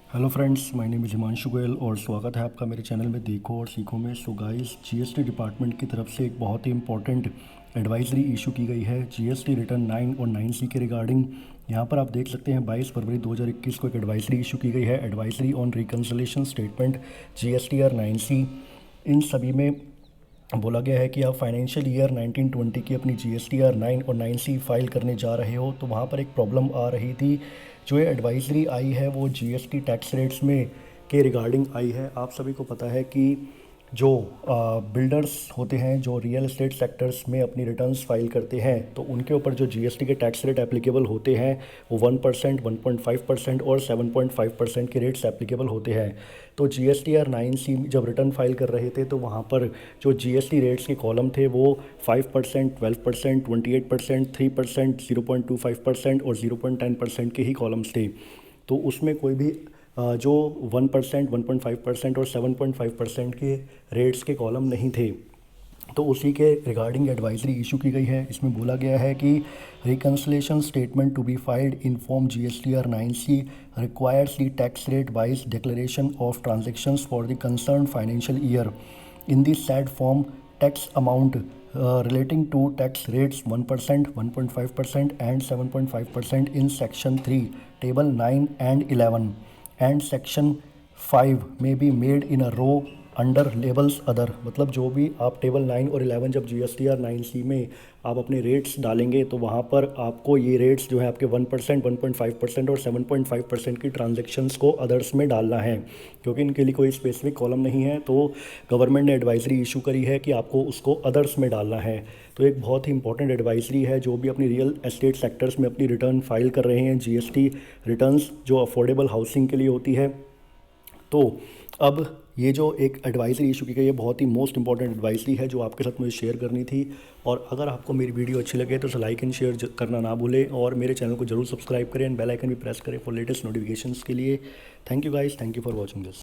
Hello friends, my name is Himanshu Goyal और स्वागत है आपका मेरे चैनल में देखो और सीखो में। सो गाइस, जीएसटी डिपार्टमेंट की तरफ से एक बहुत ही इंपॉर्टेंट एडवाइजरी इशू की गई है जीएसटी रिटर्न 9 और 9C के रिगार्डिंग। यहाँ पर आप देख सकते हैं 22 फरवरी 2021 को एक एडवाइजरी इशू की गई है, advisory on reconciliation statement GSTR 9C। इन सभी में बोला गया है कि आप फाइनेंशियल ईयर 1920 की अपनी जीएसटीआर 9 और 9C फाइल करने जा रहे हो, तो वहाँ पर एक प्रॉब्लम आ रही थी। जो ये एडवाइजरी आई है वो जीएसटी टैक्स रेट्स में के रिगार्डिंग आई है। आप सभी को पता है कि जो बिल्डर्स होते हैं, जो रियल एस्टेट सेक्टर्स में अपनी रिटर्न्स फाइल करते हैं, तो उनके ऊपर जो जीएसटी के टैक्स रेट एप्लीकेबल होते हैं वो 1%, 1.5% और 7.5% के रेट्स एप्लीकेबल होते हैं। तो जीएसटीआर 9C जब रिटर्न फाइल कर रहे थे तो वहाँ पर जो जीएसटी रेट्स के कॉलम थे वो 5%, 12%, 28%, 3%, 0.25% और 0.10% के ही कॉलम्स थे। तो उसमें कोई भी जो 1%, 1.5% और 7.5% के रेट्स के कॉलम नहीं थे। तो उसी के रिगार्डिंग एडवाइजरी इशू की गई है। इसमें बोला गया है कि reconciliation statement to be filed in form GSTR 9C requires the tax rate wise declaration of transactions for the concern financial year in the said form tax amount relating to tax rates 1%, 1.5% and 7.5% in section 3 table 9 and 11 and section 5 may be made in a row under labels other. मतलब जो भी आप table 9 और 11 जब GSTR 9C में आप अपने rates डालेंगे तो वहाँ पर आपको ये रेट्स जो है आपके 1%, 1.5% और 7.5% की ट्रांजेक्शन्स को अदर्स में डालना है, क्योंकि इनके लिए कोई स्पेसिफिक कॉलम नहीं है। तो गवर्नमेंट ने एडवाइजरी इशू करी है कि आपको उसको अदर्स में डालना है। तो एक बहुत ही इंपॉर्टेंट एडवाइजरी है। जो भी अपनी रियल एस्टेट सेक्टर्स में अपनी रिटर्न फाइल कर रहे हैं, जीएसटी रिटर्न्स जो अफोर्डेबल हाउसिंग के लिए होती है, तो अब ये जो एक एडवाइजरी इशू की गई है बहुत ही मोस्ट इंपॉर्टेंट एडवाइजरी है जो आपके साथ मुझे शेयर करनी थी। और अगर आपको मेरी वीडियो अच्छी लगे तो लाइक एंड शेयर करना ना भूलें और मेरे चैनल को जरूर सब्सक्राइब करें एंड बेल आइकन भी प्रेस करें फॉर लेटेस्ट नोटिफिकेशंस के लिए। Thank you guys, thank you for watching this.